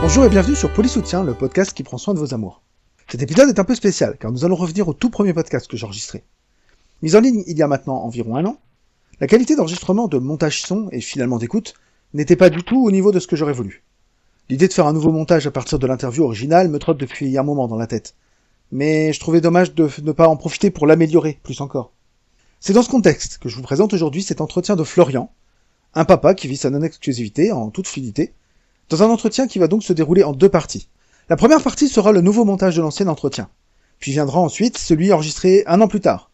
Bonjour et bienvenue sur Polysoutien, le podcast qui prend soin de vos amours. Cet épisode est un peu spécial, car nous allons revenir au tout premier podcast que j'ai enregistré. Mis en ligne il y a maintenant environ 1 an, la qualité d'enregistrement, de montage son et finalement d'écoute n'était pas du tout au niveau de ce que j'aurais voulu. L'idée de faire un nouveau montage à partir de l'interview originale me trotte depuis un moment dans la tête. Mais je trouvais dommage de ne pas en profiter pour l'améliorer plus encore. C'est dans ce contexte que je vous présente aujourd'hui cet entretien de Florian, un papa qui vit sa non-exclusivité en toute fluidité, dans un entretien qui va donc se dérouler en 2 parties. La première partie sera le nouveau montage de l'ancien entretien, puis viendra ensuite celui enregistré 1 an plus tard,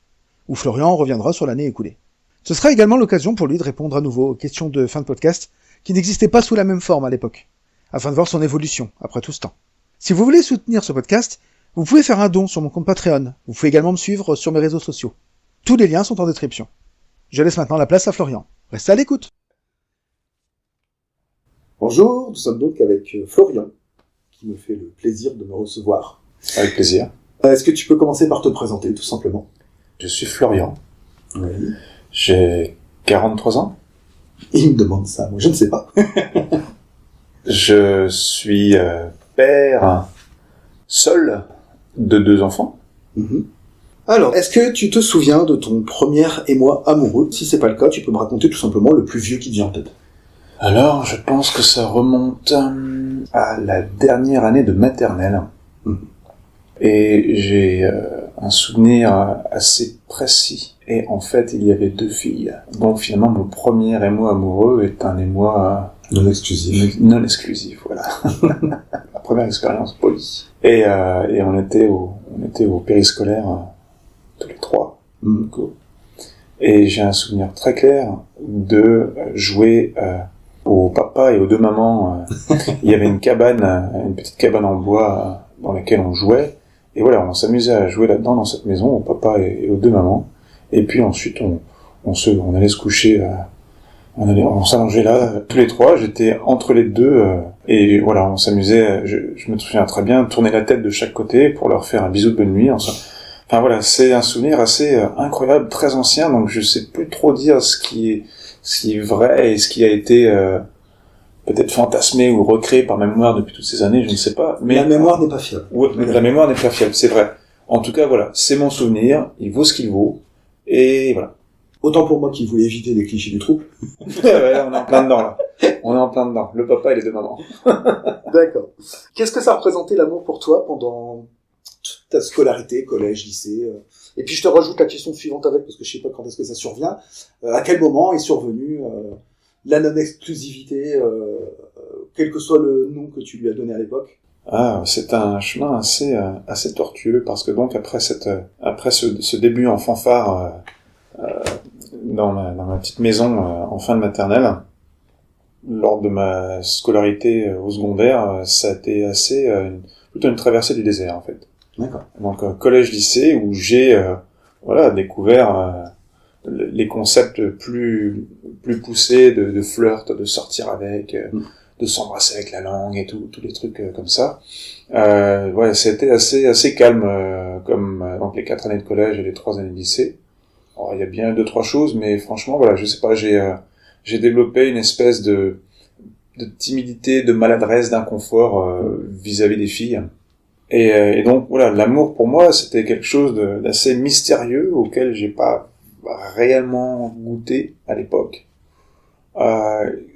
où Florian reviendra sur l'année écoulée. Ce sera également l'occasion pour lui de répondre à nouveau aux questions de fin de podcast qui n'existaient pas sous la même forme à l'époque, afin de voir son évolution après tout ce temps. Si vous voulez soutenir ce podcast, vous pouvez faire un don sur mon compte Patreon. Vous pouvez également me suivre sur mes réseaux sociaux. Tous les liens sont en description. Je laisse maintenant la place à Florian. Restez à l'écoute. Bonjour, nous sommes donc avec Florian, qui me fait le plaisir de me recevoir. Avec plaisir. Est-ce que tu peux commencer par te présenter, tout simplement? Je suis Florian. Oui. J'ai 43 ans. Il me demande ça, moi je ne sais pas. Je suis père seul de 2 enfants. Mm-hmm. Alors, est-ce que tu te souviens de ton premier émoi amoureux? Si c'est pas le cas, tu peux me raconter tout simplement le plus vieux qui te vient en tête. Alors, je pense que ça remonte à la dernière année de maternelle. Mm-hmm. Et j'ai un souvenir assez précis. Et en fait, il y avait 2 filles. Donc finalement, mon premier émoi amoureux est un émoi Non exclusif. non exclusif, voilà. La première expérience polie. Et on était au périscolaire tous les 3. Mm. Et j'ai un souvenir très clair de jouer au papa et aux 2 mamans. Il y avait une petite cabane en bois dans laquelle on jouait. Et voilà, on s'amusait à jouer là-dedans dans cette maison, au papa et aux 2 mamans. Et puis ensuite, on allait se coucher, on s'allongeait là, tous les 3. J'étais entre les 2, et voilà, on s'amusait. Je me souviens très bien, tourner la tête de chaque côté pour leur faire un bisou de bonne nuit. Enfin voilà, c'est un souvenir assez incroyable, très ancien. Donc je sais plus trop dire ce qui est vrai et ce qui a été peut-être fantasmé ou recréé par ma mémoire depuis toutes ces années, je ne sais pas. Mais la mémoire n'est pas fiable. Ouais, la mémoire n'est pas fiable, c'est vrai. En tout cas, voilà, c'est mon souvenir, il vaut ce qu'il vaut, et voilà. Autant pour moi qui voulais éviter les clichés du trouble. Ouais, on est en plein dedans, là. On est en plein dedans. Le papa et les 2 mamans. D'accord. Qu'est-ce que ça représentait l'amour pour toi pendant toute ta scolarité, collège, lycée Et puis je te rajoute la question suivante avec, parce que je sais pas quand est-ce que ça survient. À quel moment est survenue la non-exclusivité, quel que soit le nom que tu lui as donné à l'époque? Ah, c'est un chemin assez tortueux, parce que donc après ce début en fanfare dans ma petite maison en fin de maternelle, lors de ma scolarité au secondaire, ça a été plutôt une traversée du désert en fait. D'accord. Donc collège-lycée où j'ai découvert les concepts plus poussés de flirt, de sortir avec, de s'embrasser avec la langue et tous les trucs comme ça. Ouais, c'était assez calme donc les 4 années de collège et les 3 années de lycée. Alors, il y a bien 2-3 choses, mais franchement voilà, je sais pas, j'ai développé une espèce de timidité, de maladresse, d'inconfort vis-à-vis des filles. Et donc voilà, l'amour pour moi c'était quelque chose d'assez mystérieux auquel j'ai pas réellement goûté à l'époque.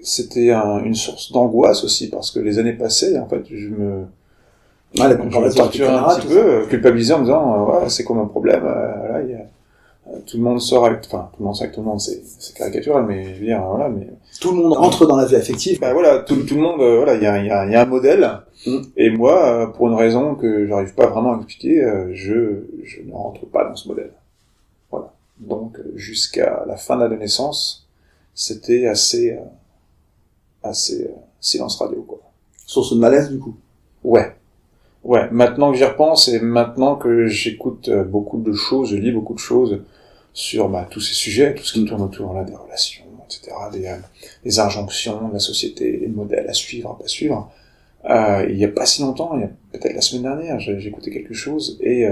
C'était une source d'angoisse aussi, parce que les années passées, en fait, je me torturais un petit peu, culpabilisé en me disant ouais, c'est quoi mon problème, voilà, tout le monde sort avec tout le monde, c'est caricatural, mais je veux dire, voilà, mais tout le monde rentre dans la vie affective. Ben voilà, tout le monde, voilà, il y a un modèle, et moi, pour une raison que j'arrive pas vraiment à expliquer, je ne rentre pas dans ce modèle. Voilà. Donc, jusqu'à la fin de l'adolescence, c'était assez silence radio, quoi. Source de malaise, du coup. Ouais. Maintenant que j'y repense, et maintenant que j'écoute beaucoup de choses, je lis beaucoup de choses sur tous ces sujets, tout ce qui tourne autour là, des relations, etc., des injonctions de la société, les modèles à suivre, à pas suivre. Il y a pas si longtemps, il y a peut-être la semaine dernière, j'ai écouté quelque chose et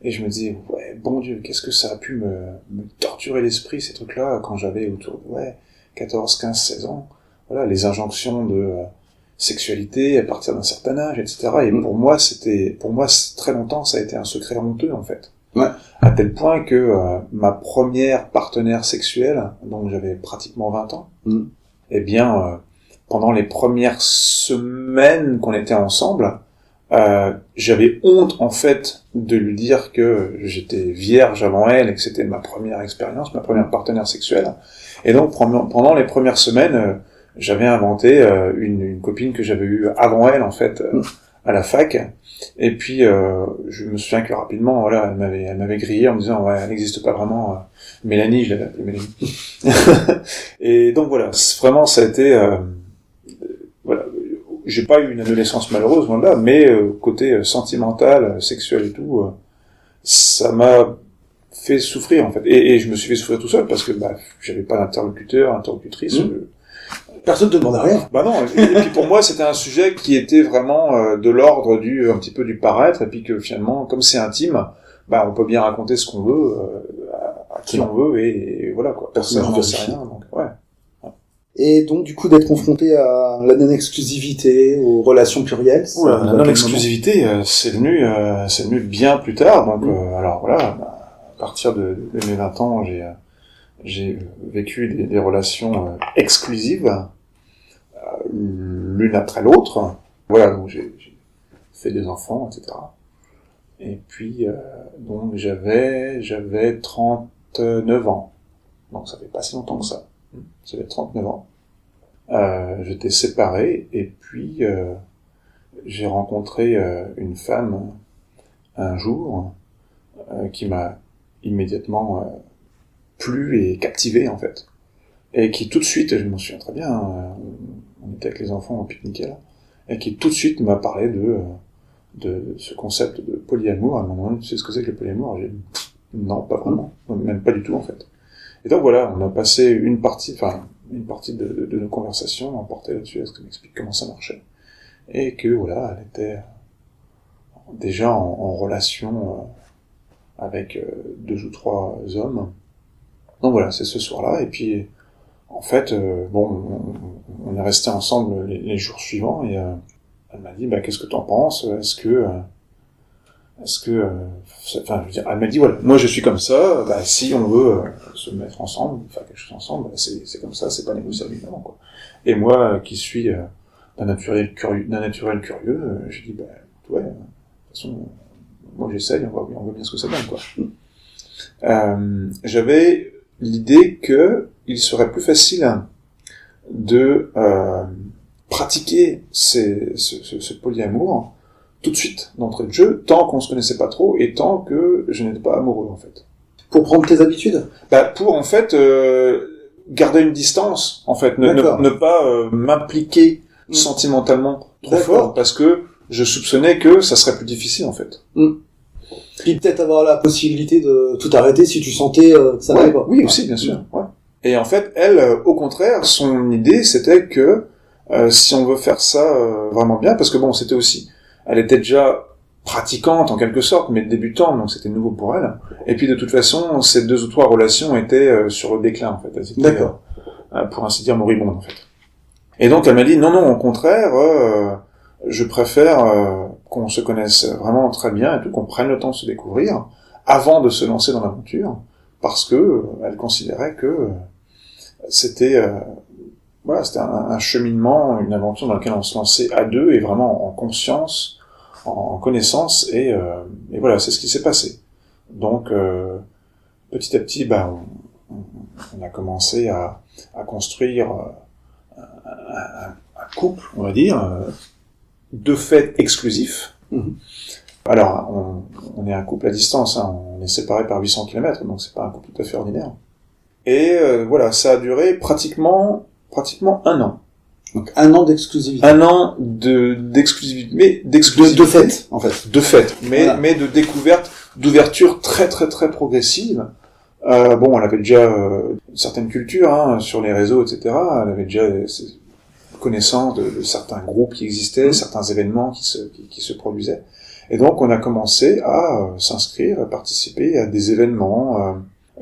je me dis ouais, bon Dieu, qu'est-ce que ça a pu me torturer l'esprit, ces trucs-là, quand j'avais autour de 14, 15, 16 ans. Voilà, les injonctions de sexualité à partir d'un certain âge, etc. Et pour moi, très longtemps, ça a été un secret honteux, en fait. Ouais. À tel point que ma première partenaire sexuelle, donc j'avais pratiquement 20 ans, eh bien, pendant les premières semaines qu'on était ensemble, j'avais honte, en fait, de lui dire que j'étais vierge avant elle et que c'était ma première expérience, ma première partenaire sexuelle. Et donc, pendant les premières semaines, j'avais inventé une copine que j'avais eue avant elle, en fait, à la fac. Et puis, je me souviens que rapidement, voilà, elle m'avait grillé en me disant, ouais, elle n'existe pas vraiment. Mélanie, je l'avais appelée Mélanie. Et donc voilà, vraiment, ça a été, voilà, j'ai pas eu une adolescence malheureuse, loin de là, mais côté sentimental, sexuel et tout, ça m'a fait souffrir, en fait. Et je me suis fait souffrir tout seul parce que, j'avais pas interlocutrice. Personne te demandait rien. Bah non, et puis pour moi, c'était un sujet qui était vraiment de l'ordre un petit peu du paraître, et puis que finalement, comme c'est intime, on peut bien raconter ce qu'on veut, à qui on veut, et voilà, quoi. Personne ne sait rien, donc, ouais. Et donc, du coup, d'être confronté à la non-exclusivité, aux relations plurielles. La non-exclusivité, c'est venu bien plus tard, donc, alors voilà, à partir de mes 20 ans, j'ai vécu des relations exclusives, l'une après l'autre. Voilà, donc j'ai fait des enfants, etc. Et puis, donc j'avais 39 ans. Donc ça fait pas si longtemps que ça. J'avais 39 ans. J'étais séparé, et puis j'ai rencontré une femme un jour qui m'a immédiatement plu et captivé, en fait. Et qui tout de suite, je m'en souviens très bien, on était avec les enfants, on pique-niquait là, et qui tout de suite m'a parlé de ce concept de polyamour. À un moment donné, tu sais ce que c'est que le polyamour? J'ai dit, non, pas vraiment, même pas du tout, en fait. Et donc voilà, on a passé une partie de nos conversations emportée là-dessus, est-ce qu'elle m'explique comment ça marchait, et que voilà, elle était déjà en relation avec 2 ou 3 hommes. Donc voilà, c'est ce soir-là, et puis en fait, on est resté ensemble les jours suivants, et elle m'a dit, qu'est-ce que t'en penses? Est-ce que, enfin, je veux dire, elle m'a dit, voilà, moi je suis comme ça, si on veut se mettre ensemble, faire quelque chose ensemble, c'est comme ça, c'est pas négociable, évidemment, quoi. Et moi, qui suis d'un naturel curieux, j'ai dit, ouais, de toute façon, moi j'essaye, on voit bien ce que ça donne, quoi. J'avais l'idée que il serait plus facile de pratiquer ce polyamour tout de suite d'entrée de jeu, tant qu'on se connaissait pas trop et tant que je n'étais pas amoureux, en fait. Pour prendre tes habitudes? Pour en fait garder une distance, en fait, ne pas m'impliquer sentimentalement trop fort, parce que je soupçonnais que ça serait plus difficile, en fait. Puis peut-être avoir la possibilité de tout arrêter si tu sentais que ça n'allait pas. Oui, aussi, bien sûr. Ouais. Et en fait, elle, au contraire, son idée, c'était que si on veut faire ça vraiment bien, parce que c'était aussi, elle était déjà pratiquante en quelque sorte, mais débutante, donc c'était nouveau pour elle. Et puis de toute façon, ces 2 ou 3 relations étaient sur le déclin, en fait. Elles étaient, d'accord. Pour ainsi dire, moribondes, en fait. Et donc elle m'a dit, non, au contraire, je préfère qu'on se connaisse vraiment très bien et tout, qu'on prenne le temps de se découvrir avant de se lancer dans l'aventure, parce que elle considérait que c'était c'était un cheminement, une aventure dans laquelle on se lançait à 2 et vraiment en conscience, en connaissance, et voilà, c'est ce qui s'est passé. Donc petit à petit, on a commencé à construire un couple, on va dire, de fait exclusif. Alors, on est un couple à distance, on est séparés par 800 km, donc c'est pas un couple tout à fait ordinaire. Et voilà, ça a duré pratiquement 1 an. Donc 1 an d'exclusivité. 1 an d'exclusivité, mais d'exclusivité. De fait, en fait. De fait, mais Voilà. mais de découverte, d'ouverture très très très progressive. Elle avait déjà une certaine culture sur les réseaux, etc. Elle avait déjà connaissance de certains groupes qui existaient, certains événements qui se produisaient. Et donc on a commencé à s'inscrire, à participer à des événements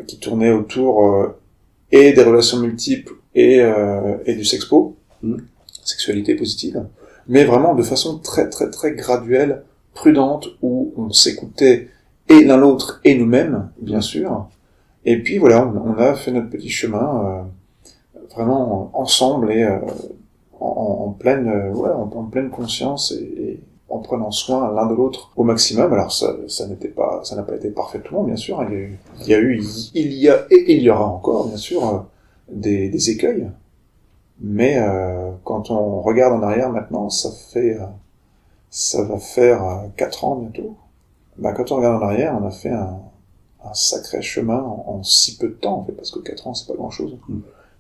qui tournaient autour et des relations multiples et du sexpo, sexualité positive, mais vraiment de façon très très très graduelle, prudente, où on s'écoutait et l'un l'autre et nous-mêmes, bien sûr. Et puis voilà, on a fait notre petit chemin vraiment ensemble et en pleine en pleine conscience et en prenant soin l'un de l'autre au maximum. Alors ça n'a pas été parfait tout le monde, bien sûr. Il y a et il y aura encore, bien sûr, des écueils. Mais quand on regarde en arrière maintenant, ça va faire 4 ans bientôt. Quand on regarde en arrière, on a fait un sacré chemin en si peu de temps, en fait, parce que 4 ans, c'est pas grand-chose.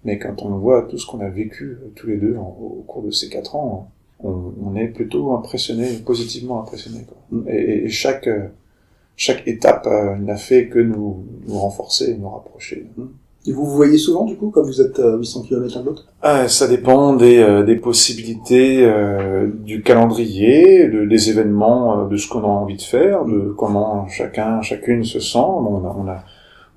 Mais quand on voit tout ce qu'on a vécu tous les deux au cours de ces 4 ans, on est plutôt positivement impressionné, quoi. Et chaque étape n'a fait que nous renforcer et nous rapprocher. Et vous vous voyez souvent, du coup, comme vous êtes à 800 km l'un de l'autre? Ça dépend des possibilités du calendrier, des événements, de ce qu'on a envie de faire, de comment chacune se sent. Bon,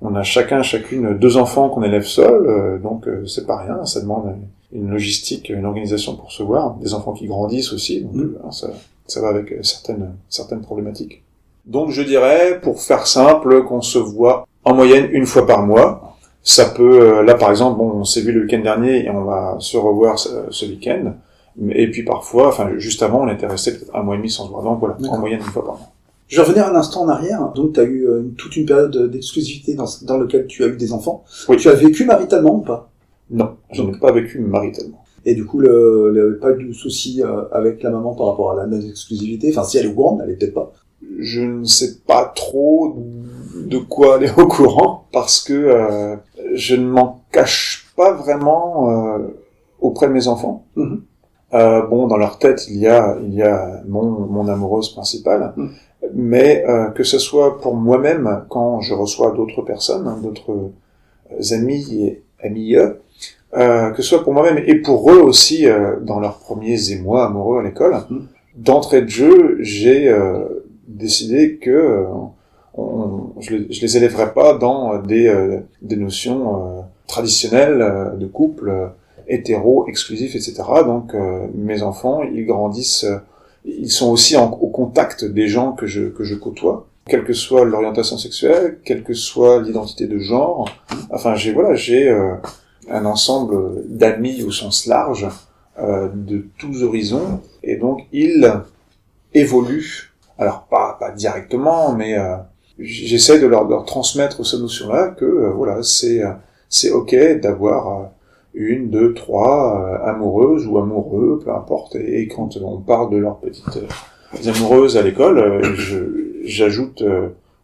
on a chacune 2 enfants qu'on élève seuls, donc c'est pas rien, ça demande une logistique, une organisation pour se voir, des enfants qui grandissent aussi, donc ça va avec certaines problématiques. Donc je dirais, pour faire simple, qu'on se voit en moyenne 1 fois par mois. Ça peut, là par exemple, on s'est vu le week-end dernier et on va se revoir ce week-end. Et puis parfois, juste avant, on était resté peut-être 1 mois et demi sans se voir. Donc voilà, en moyenne 1 fois par mois. Je vais revenir un instant en arrière. Donc tu as eu toute une période d'exclusivité dans laquelle tu as eu des enfants. Oui. Tu as vécu maritalement ou pas? Non, je n'ai pas vécu maritalement. Et du coup, pas eu de souci avec la maman par rapport à la non-exclusivité. Enfin, si elle est au courant, elle est peut-être pas. Je ne sais pas trop de quoi elle est au courant, parce que je ne m'en cache pas vraiment auprès de mes enfants. Dans leur tête, il y a mon amoureuse principale, mais que ce soit pour moi-même, quand je reçois d'autres personnes, d'autres amis et amies, que ce soit pour moi-même et pour eux aussi, dans leurs premiers émois amoureux à l'école, d'entrée de jeu, j'ai décidé que je les élèverais pas dans des notions traditionnelles de couple hétéro, exclusif, etc. Donc mes enfants, ils grandissent, ils sont aussi au contact des gens que je côtoie, quelle que soit l'orientation sexuelle, quelle que soit l'identité de genre. Enfin, j'ai un ensemble d'amis au sens large de tous horizons, et donc ils évoluent. Alors pas directement, mais j'essaie de leur transmettre cette notion-là que c'est ok d'avoir 1, 2, 3 amoureuses ou amoureux, peu importe. Et quand on parle de leurs petites amoureuses à l'école, j'ajoute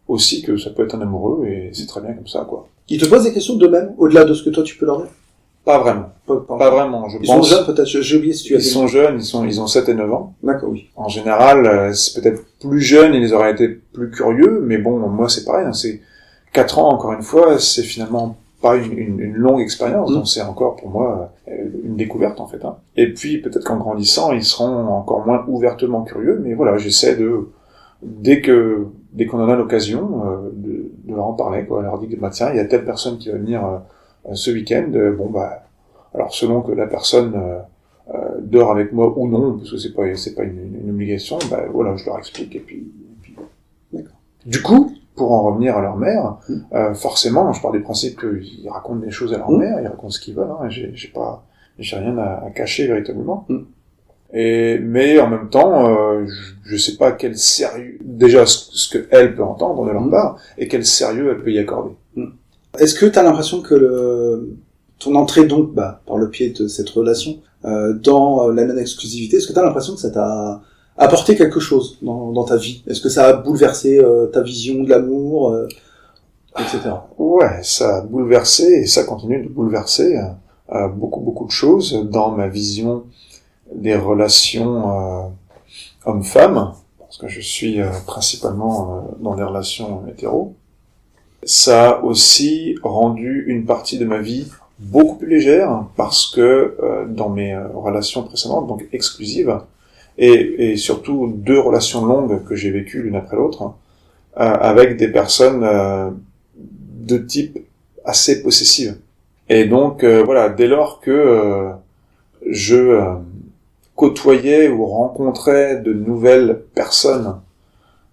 aussi que ça peut être un amoureux et c'est très bien comme ça, quoi. Ils te posent des questions d'eux-mêmes, au-delà de ce que toi tu peux leur dire? Pas vraiment. Pas vraiment, je pense. Ils sont jeunes, peut-être, j'ai oublié si tu as dit. Ils sont jeunes, ils ont 7 et 9 ans. D'accord, oui. En général, c'est peut-être plus jeune, ils auraient été plus curieux, mais bon, moi c'est pareil, c'est 4 ans, encore une fois, c'est finalement pas une longue expérience, donc c'est encore pour moi une découverte en fait. Et puis peut-être qu'en grandissant, ils seront encore moins ouvertement curieux, mais voilà, j'essaie dès qu'on en a l'occasion, de leur en parler, quoi. Je leur dis que tiens, il y a telle personne qui va venir ce week-end, alors selon que la personne dort avec moi ou non, parce que c'est pas une obligation, je leur explique et puis d'accord. Du coup, pour en revenir à leur mère, forcément, je pars du principe qu'ils racontent des choses à leur mère, ils racontent ce qu'ils veulent, j'ai rien à cacher véritablement. Mais en même temps, je sais pas quel sérieux, déjà ce que elle peut entendre de leur part, et quel sérieux elle peut y accorder. Est-ce que t'as l'impression que ton entrée donc, par le pied de cette relation, dans la non-exclusivité, est-ce que t'as l'impression que ça t'a apporté quelque chose dans ta vie? Est-ce que ça a bouleversé ta vision de l'amour, etc. Ouais, ça a bouleversé, et ça continue de bouleverser beaucoup de choses dans ma vision des relations hommes-femmes, parce que je suis principalement dans des relations hétéros. Ça a aussi rendu une partie de ma vie beaucoup plus légère, parce que dans mes relations précédentes, donc exclusives, et surtout 2 relations longues que j'ai vécues l'une après l'autre, avec des personnes de type assez possessive. Et donc dès lors que je côtoyait ou rencontrait de nouvelles personnes,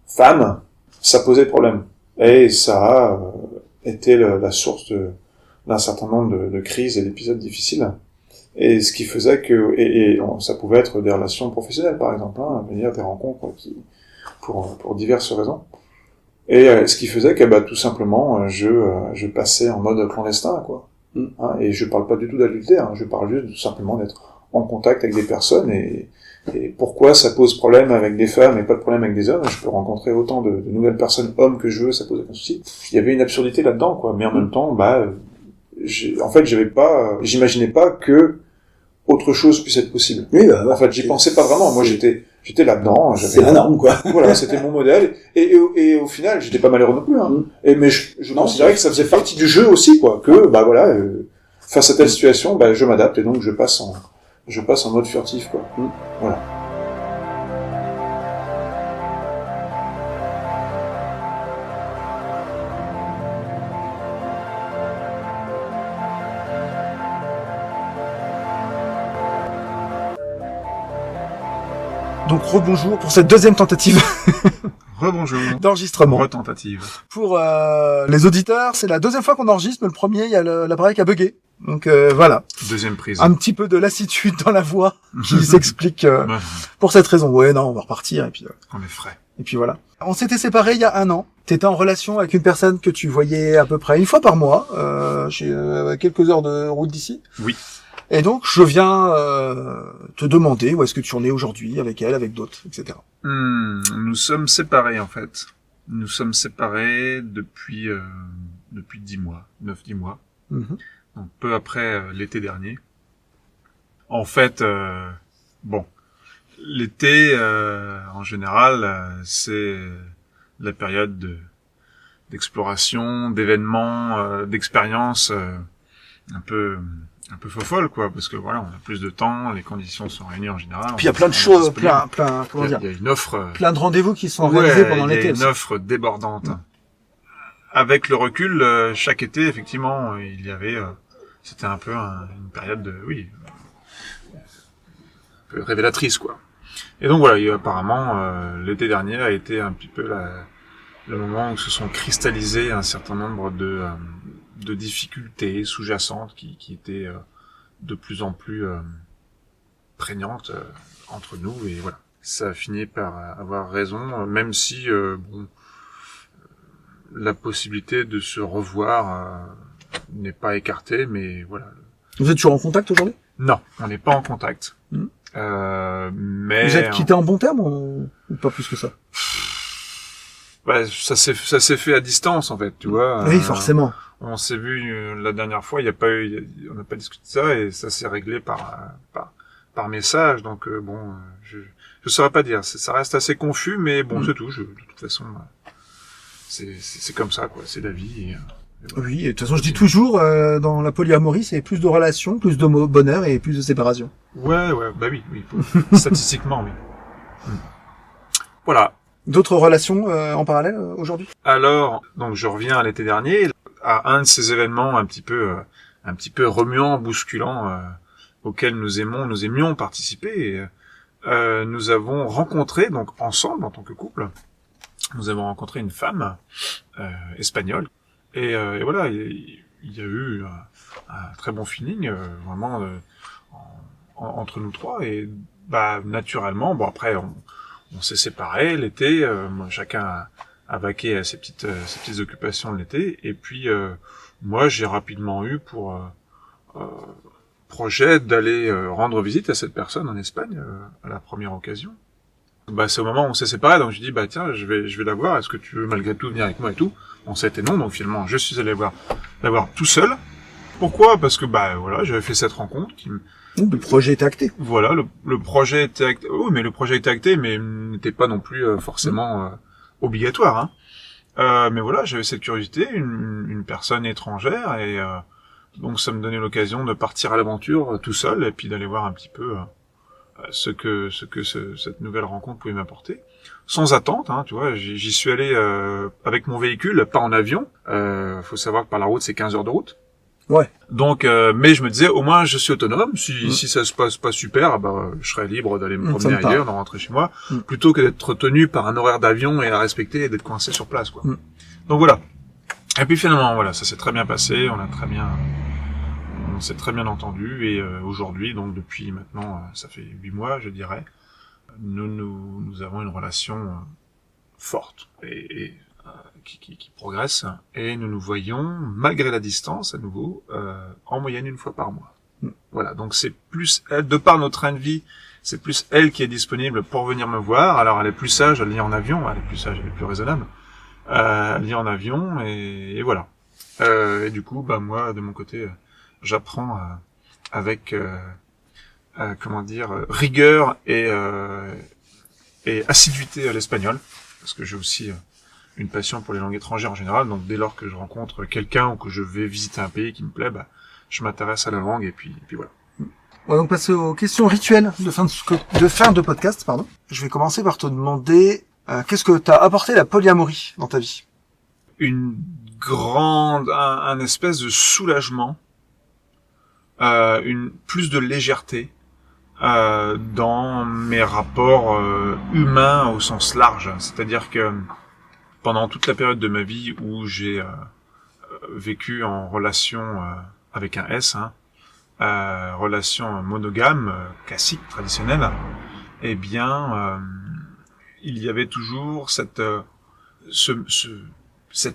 femmes, ça posait problème. Et ça a été la source d'un certain nombre de crises et d'épisodes difficiles. Et ce qui faisait que, ça pouvait être des relations professionnelles, par exemple, hein, des rencontres pour diverses raisons. Et ce qui faisait que, tout simplement, je passais en mode clandestin, quoi. Hein, et je parle pas du tout d'adultère, hein, je parle juste tout simplement d'être en contact avec des personnes et pourquoi ça pose problème avec des femmes et pas de problème avec des hommes. Je peux rencontrer autant de nouvelles personnes hommes que je veux, ça pose aucun souci. Il y avait une absurdité là-dedans, quoi. Mais en même temps, j'imaginais pas que autre chose puisse être possible. Oui, en fait, j'y pensais pas vraiment. Moi, j'étais là-dedans. C'est la norme, quoi. Voilà, c'était mon modèle. Et au final, j'étais pas malheureux non plus, hein. Mais je considérais que ça faisait partie du jeu aussi, quoi. Que, face à telle situation, je m'adapte et donc je passe en mode furtif, quoi. Voilà. Donc rebonjour pour cette deuxième tentative Rebonjour. d'enregistrement. Retentative. Pour les auditeurs, c'est la deuxième fois qu'on enregistre, mais le premier, il y a l'appareil qui a bugué. Donc voilà. Deuxième prise. Un petit peu de lassitude dans la voix qui s'explique pour cette raison. Ouais, non, on va repartir et puis On est frais. et puis voilà. On s'était séparés il y a 1 an. T'étais en relation avec une personne que tu voyais à peu près 1 fois par mois, chez quelques heures de route d'ici. Oui. Et donc je viens te demander où est-ce que tu en es aujourd'hui avec elle, avec d'autres, etc. Nous sommes séparés, en fait. Nous sommes séparés depuis 10 mois, 9-10 mois. Mhm. Donc peu après l'été dernier. En fait, l'été, en général, c'est la période d'exploration, d'événements, d'expériences un peu folle, quoi, parce que voilà, on a plus de temps, les conditions sont réunies en général. Puis il y a plein de choses, comment dire, il y a une offre, plein de rendez-vous qui sont réalisés pendant l'été. Il y a aussi. une offre débordante. Avec le recul, chaque été, effectivement, il y avait, c'était un peu une période un peu révélatrice, quoi. Et donc voilà, apparemment, l'été dernier a été un petit peu le moment où se sont cristallisés un certain nombre de difficultés sous-jacentes qui étaient de plus en plus prégnantes entre nous, et voilà. Ça a fini par avoir raison, même si la possibilité de se revoir n'est pas écartée, mais voilà. Vous êtes toujours en contact aujourd'hui? Non, on n'est pas en contact. Mais vous êtes quittés en bon terme ou pas plus que ça? Ça s'est fait à distance, en fait, tu vois. Oui, forcément. On s'est vu la dernière fois, on n'a pas discuté de ça, et ça s'est réglé par message. Donc je saurais pas dire. Ça reste assez confus, mais bon, c'est tout. De toute façon, c'est comme ça, quoi. C'est la vie. Et voilà. Oui, et de toute façon, je dis toujours, dans la polyamorie, c'est plus de relations, plus de bonheur et plus de séparation. Ouais, oui. Statistiquement, oui. Voilà. D'autres relations en parallèle aujourd'hui? Alors, donc je reviens à l'été dernier, à un de ces événements un petit peu remuants, bousculants, auxquels nous aimions participer. Et, nous avons rencontré, donc ensemble en tant que couple, nous avons rencontré une femme espagnole. Et voilà, il y a eu un très bon feeling, vraiment entre nous trois. Et naturellement, après on s'est séparés l'été. Chacun a vaqué à ses petites occupations de l'été. Et puis moi, j'ai rapidement eu pour projet d'aller rendre visite à cette personne en Espagne à la première occasion. C'est au moment où on s'est séparés, donc je dis tiens, je vais la voir, est-ce que tu veux malgré tout venir avec moi et tout. Bon, ça a été non, donc finalement je suis allé la voir tout seul. Pourquoi? Parce que voilà, j'avais fait cette rencontre qui le projet était acté. Voilà, le projet était acté. Oui, mais le projet était acté, mais n'était pas non plus forcément obligatoire, hein. Mais voilà, j'avais cette curiosité, une personne étrangère, et donc ça me donnait l'occasion de partir à l'aventure tout seul, et puis d'aller voir un petit peu ce que cette nouvelle rencontre pouvait m'apporter. Sans attente, hein, tu vois, j'y suis allé avec mon véhicule, pas en avion. Faut savoir que par la route, c'est 15 heures de route. Ouais. Donc, mais je me disais, au moins, je suis autonome. Si ça se passe pas super, je serais libre d'aller me promener ailleurs, de rentrer chez moi, plutôt que d'être tenu par un horaire d'avion et à respecter et d'être coincé sur place, quoi. Donc voilà. Et puis finalement, voilà, ça s'est très bien passé. On s'est très bien entendu. Et aujourd'hui, donc depuis maintenant, ça fait 8 mois, je dirais, nous avons une relation forte et qui progresse, et nous nous voyons, malgré la distance, à nouveau, en moyenne 1 fois par mois. Voilà, donc c'est plus elle, de par notre train de vie, c'est plus elle qui est disponible pour venir me voir. Alors elle est plus sage, elle vient en avion, elle est plus sage, elle est plus raisonnable. Elle vient en avion, et voilà. Et du coup, moi, de mon côté, j'apprends avec, rigueur et assiduité à l'espagnol, parce que j'ai aussi une passion pour les langues étrangères en général. Donc dès lors que je rencontre quelqu'un ou que je vais visiter un pays qui me plaît, je m'intéresse à la langue, et puis voilà. On va donc passer aux questions rituelles de fin de podcast, pardon. Je vais commencer par te demander qu'est-ce que t'as apporté la polyamorie dans ta vie? Un espèce de soulagement, plus de légèreté dans mes rapports humains au sens large. C'est-à-dire que pendant toute la période de ma vie où j'ai vécu en relation avec un S, relation monogame, classique, traditionnelle, eh bien, il y avait toujours cette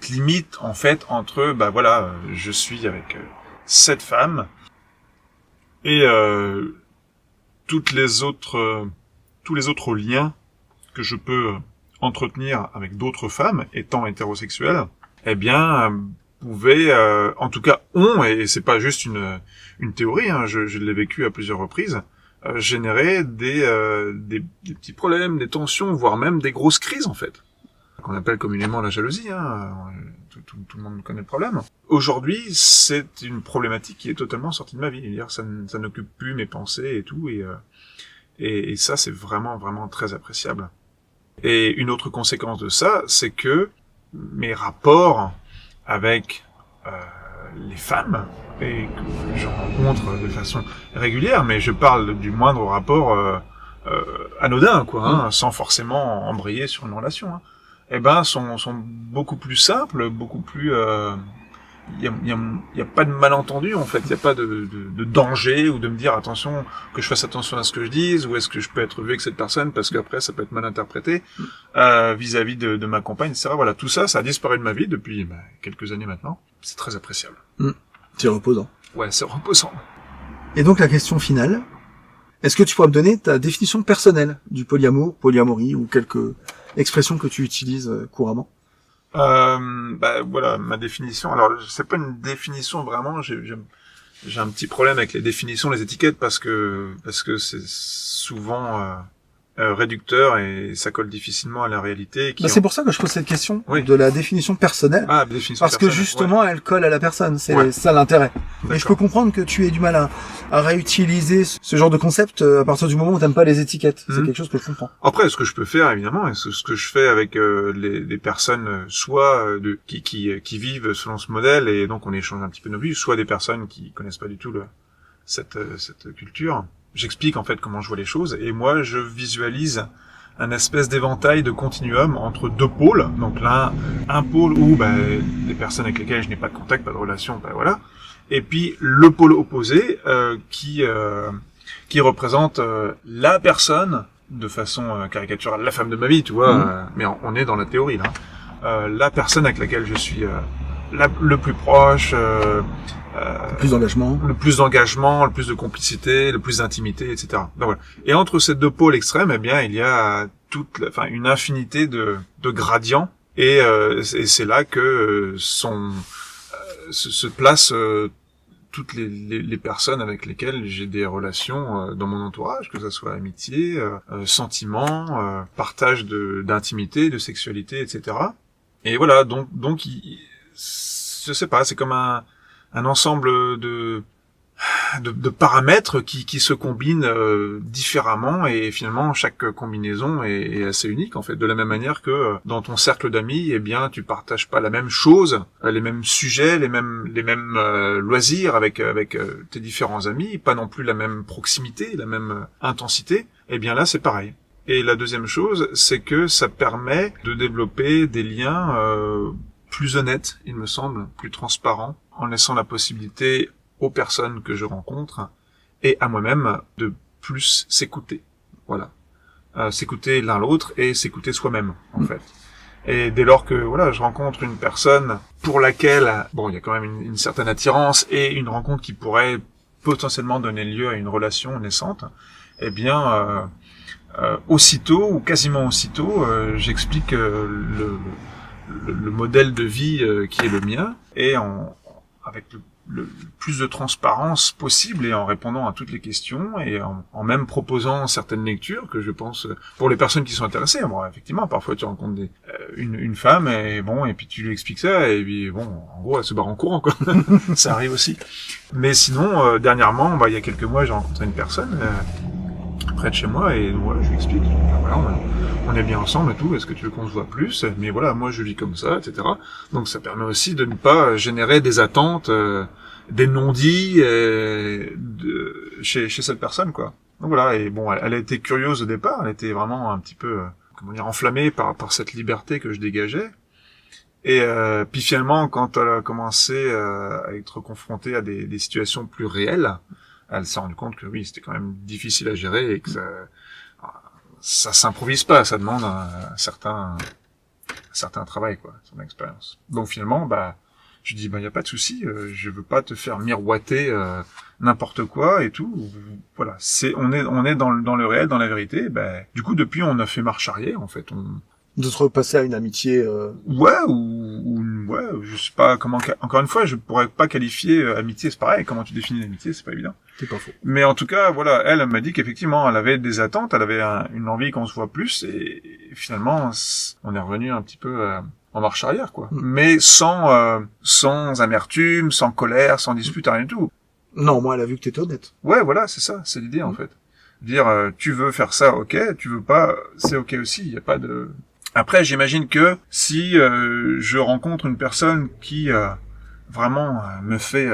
limite, en fait, entre, je suis avec cette femme, et tous les autres liens que je peux entretenir avec d'autres femmes, étant hétérosexuel, eh bien, pouvaient, en tout cas, et c'est pas juste une théorie, je l'ai vécu à plusieurs reprises, générer des petits problèmes, des tensions, voire même des grosses crises, en fait, qu'on appelle communément la jalousie. Tout le monde connaît le problème. Aujourd'hui, c'est une problématique qui est totalement sortie de ma vie. C'est-à-dire, ça n'occupe plus mes pensées et tout, et ça, c'est vraiment, vraiment très appréciable. Et une autre conséquence de ça, c'est que mes rapports avec les femmes, et que je rencontre de façon régulière, mais je parle du moindre rapport anodin, sans forcément embrayer sur une relation, sont beaucoup plus simples, beaucoup plus... Il y a pas de malentendu, en fait. Il y a pas de danger, ou de me dire attention, que je fasse attention à ce que je dise, ou est-ce que je peux être vu avec cette personne parce qu'après ça peut être mal interprété vis-à-vis de ma compagne, etc. Voilà, tout ça a disparu de ma vie depuis quelques années maintenant. C'est très appréciable. C'est reposant. Ouais, c'est reposant. Et donc la question finale, est-ce que tu pourrais me donner ta définition personnelle du polyamour, polyamorie, ou quelques expressions que tu utilises couramment? Voilà, ma définition. Alors, c'est pas une définition vraiment. J'ai un petit problème avec les définitions, les étiquettes, parce que c'est souvent réducteur, et ça colle difficilement à la réalité. C'est pour ça que je pose cette question de la définition personnelle. Parce que justement, elle colle à la personne. C'est ça l'intérêt. Et je peux comprendre que tu aies du mal à réutiliser ce genre de concept à partir du moment où t'aimes pas les étiquettes. C'est quelque chose que je comprends. Après, ce que je peux faire, évidemment, et ce que je fais avec les personnes, soit qui vivent selon ce modèle, et donc on échange un petit peu nos vies, soit des personnes qui connaissent pas du tout cette culture. J'explique en fait comment je vois les choses, et moi je visualise un espèce d'éventail de continuum entre deux pôles. Donc là, un pôle où des personnes avec lesquelles je n'ai pas de contact, pas de relation, voilà. Et puis le pôle opposé qui représente la personne, de façon caricaturale, la femme de ma vie, tu vois. Mais on est dans la théorie là. La personne avec laquelle je suis le plus proche. Le plus d'engagement, le plus de complicité, le plus d'intimité, etc. Donc, voilà. Et entre ces deux pôles extrêmes, eh bien, il y a une infinité de gradients, et c'est là que se placent toutes les personnes avec lesquelles j'ai des relations dans mon entourage, que ça soit amitié, sentiments, partage d'intimité, de sexualité, etc. Et voilà, donc je sais pas, c'est comme un ensemble de de paramètres qui se combinent différemment, et finalement chaque combinaison est assez unique en fait. De la même manière que dans ton cercle d'amis, eh bien tu partages pas la même chose, les mêmes sujets, les mêmes loisirs avec tes différents amis, pas non plus la même proximité, la même intensité. Eh bien là c'est pareil. Et la deuxième chose, c'est que ça permet de développer des liens plus honnêtes, il me semble, plus transparents, en laissant la possibilité aux personnes que je rencontre et à moi-même de plus s'écouter. Voilà. S'écouter l'un l'autre et s'écouter soi-même, en fait. Et dès lors que, voilà, je rencontre une personne pour laquelle, bon, il y a quand même une certaine attirance et une rencontre qui pourrait potentiellement donner lieu à une relation naissante, eh bien, aussitôt, ou quasiment aussitôt, j'explique le modèle de vie qui est le mien, et avec le plus de transparence possible, et en répondant à toutes les questions, et en même proposant certaines lectures que je pense, pour les personnes qui sont intéressées. Bon, effectivement, parfois tu rencontres une femme, et puis tu lui expliques ça, et puis bon, en gros, elle se barre en courant, quoi. Ça arrive aussi. Mais sinon, dernièrement, il y a quelques mois, j'ai rencontré une personne près de chez moi, et voilà, je lui explique, voilà, on est bien ensemble et tout, est-ce que tu veux qu'on se voit plus? Mais voilà, moi je vis comme ça, etc. Donc ça permet aussi de ne pas générer des attentes, des non-dits chez cette personne, quoi. Donc voilà, et bon, elle a été curieuse au départ, elle était vraiment un petit peu, enflammée par cette liberté que je dégageais. Et puis finalement, quand elle a commencé à être confrontée à des situations plus réelles, elle s'est rendue compte que oui, c'était quand même difficile à gérer, et que ça s'improvise pas, ça demande un certain travail, quoi, son expérience. Donc finalement, je dis, y a pas de souci, je veux pas te faire miroiter n'importe quoi et tout. Voilà, on est dans le réel, dans la vérité. Du coup, depuis, on a fait marche arrière, en fait. De se repasser à une amitié. Ouais, je sais pas comment. Encore une fois, je pourrais pas qualifier amitié, c'est pareil. Comment tu définis l'amitié, c'est pas évident. C'est pas faux. Mais en tout cas, voilà, elle m'a dit qu'effectivement, elle avait des attentes, elle avait une envie qu'on se voit plus, et finalement, on est revenu un petit peu en marche arrière, quoi. Mais sans amertume, sans colère, sans dispute, rien du tout. Non, moi, elle a vu que t'étais honnête. Ouais, voilà, c'est ça, c'est l'idée, en fait. Dire, tu veux faire ça, ok, tu veux pas, c'est ok aussi, il y a pas de... Après, j'imagine que si je rencontre une personne qui vraiment me fait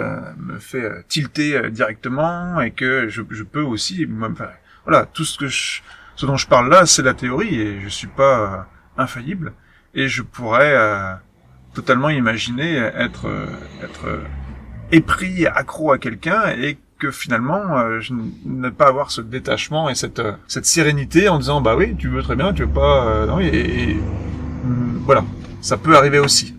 tilter directement, et que je peux aussi, voilà, tout ce dont je parle là, c'est la théorie, et je suis pas infaillible, et je pourrais totalement imaginer être épris, accro à quelqu'un, et que finalement je ne pas avoir ce détachement et cette sérénité en disant oui, tu veux très bien, tu veux pas non, et voilà, ça peut arriver aussi.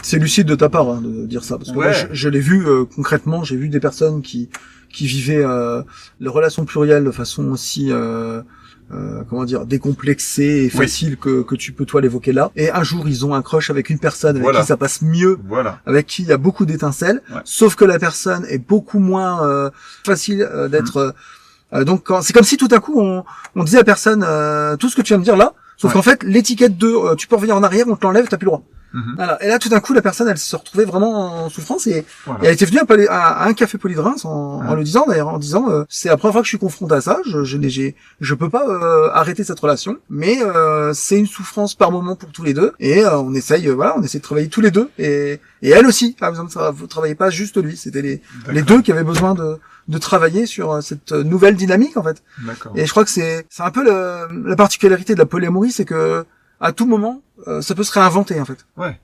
C'est lucide de ta part, hein, de dire ça, parce que moi je l'ai vu concrètement, j'ai vu des personnes qui vivaient les relations plurielles de façon aussi décomplexée et facile que tu peux toi l'évoquer là. Et un jour, ils ont un crush avec une personne avec qui ça passe mieux, avec qui il y a beaucoup d'étincelles, sauf que la personne est beaucoup moins facile d'être... donc c'est comme si tout à coup, on disait à la personne tout ce que tu viens de dire là, sauf qu'en fait, l'étiquette de tu peux revenir en arrière, on te l'enlève, t'as plus le droit. Voilà. Et là, tout d'un coup, la personne, elle se retrouvait vraiment en souffrance, et elle était venue à un café Poly de Reims en le disant, d'ailleurs, en disant, c'est la première fois que je suis confronté à ça, je peux pas arrêter cette relation, mais c'est une souffrance par moment pour tous les deux, et on essaye de travailler tous les deux, et elle aussi, par exemple, vous travaillez pas juste lui, c'était les deux qui avaient besoin de travailler sur cette nouvelle dynamique, en fait. D'accord. Et je crois que c'est un peu la particularité de la polyamorie, c'est que à tout moment, ça peut se réinventer, en fait. Ouais.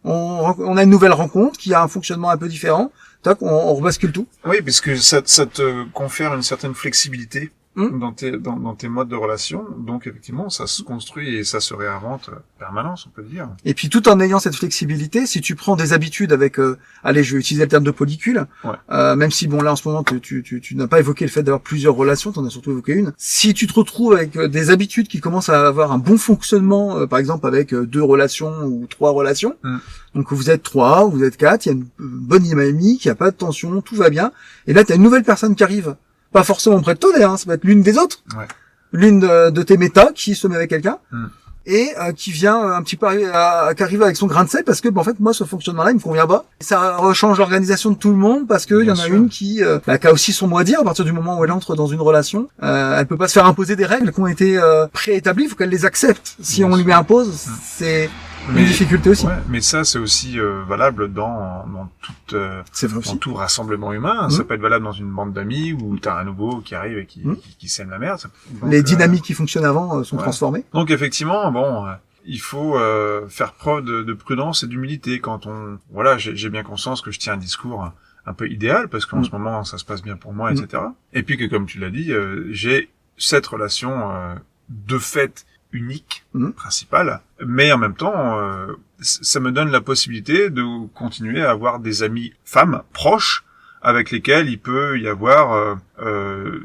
On a une nouvelle rencontre qui a un fonctionnement un peu différent. Tac, on rebascule tout. Oui, parce que ça te confère une certaine flexibilité dans tes modes de relation. Donc, effectivement, ça se construit et ça se réinvente permanence, on peut dire. Et puis, tout en ayant cette flexibilité, si tu prends des habitudes avec, allez, je vais utiliser le terme de polycule, même si, bon, là, en ce moment, tu n'as pas évoqué le fait d'avoir plusieurs relations, t'en as surtout évoqué une. Si tu te retrouves avec des habitudes qui commencent à avoir un bon fonctionnement, par exemple, avec 2 relations ou 3 relations, donc vous êtes 3, vous êtes 4, il y a une bonne dynamique, il n'y a pas de tension, tout va bien, et là, tu as une nouvelle personne qui arrive. Pas forcément près de toi d'ailleurs, ça peut être l'une des autres. L'une de tes métas qui se met avec quelqu'un. et qui vient un petit peu qui arrive avec son grain de sel parce que en fait moi ce fonctionnement-là il me convient pas. Ça rechange l'organisation de tout le monde parce que il y en a une qui a aussi son mot à dire à partir du moment où elle entre dans une relation. Elle peut pas se faire imposer des règles qui ont été préétablies, il faut qu'elle les accepte. Si on lui impose, c'est une difficulté aussi. Ouais, mais ça c'est aussi valable dans tout rassemblement humain. Ça peut être valable dans une bande d'amis où t'as un nouveau qui arrive et qui sème la merde. Donc, les dynamiques qui fonctionnaient avant sont transformées. Donc effectivement, il faut faire preuve de prudence et d'humilité quand on... Voilà, j'ai bien conscience que je tiens un discours un peu idéal parce qu'en ce moment ça se passe bien pour moi, etc. Et puis que comme tu l'as dit, j'ai cette relation de fait unique, principale, mais en même temps, ça me donne la possibilité de continuer à avoir des amis femmes proches avec lesquelles il peut y avoir de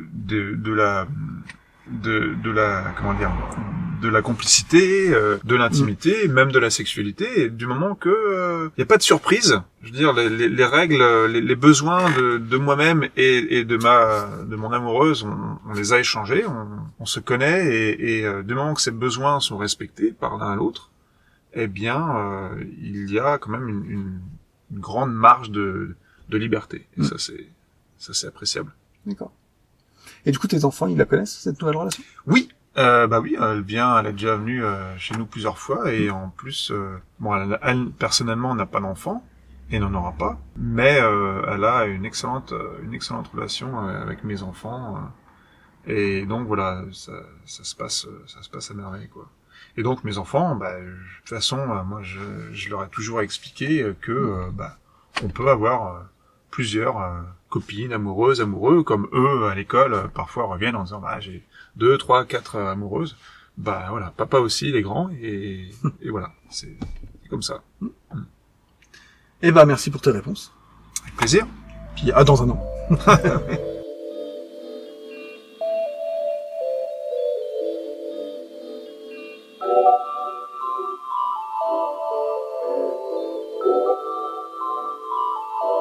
la complicité, de l'intimité, même de la sexualité, et du moment que y a pas de surprise. Je veux dire, les règles, les besoins de moi-même et de mon amoureuse, on les a échangés, on se connaît, et du moment que ces besoins sont respectés par l'un à l'autre, eh bien, il y a quand même une grande marge de liberté. Et ça c'est appréciable. D'accord. Et du coup, tes enfants, ils la connaissent, cette nouvelle relation? Oui. Oui, elle est déjà venue chez nous plusieurs fois, et en plus, elle personnellement n'a pas d'enfant et n'en aura pas, mais elle a une excellente relation avec mes enfants, et donc voilà, ça se passe à merveille, quoi. Et donc mes enfants, de toute façon, moi je leur ai toujours expliqué que on peut avoir plusieurs copines, amoureuses, amoureux, comme eux à l'école parfois reviennent en disant j'ai 2, 3, 4 amoureuses. Voilà, papa aussi il est grand, et voilà, c'est comme ça. Eh merci pour tes réponses. Avec plaisir. Puis dans un an.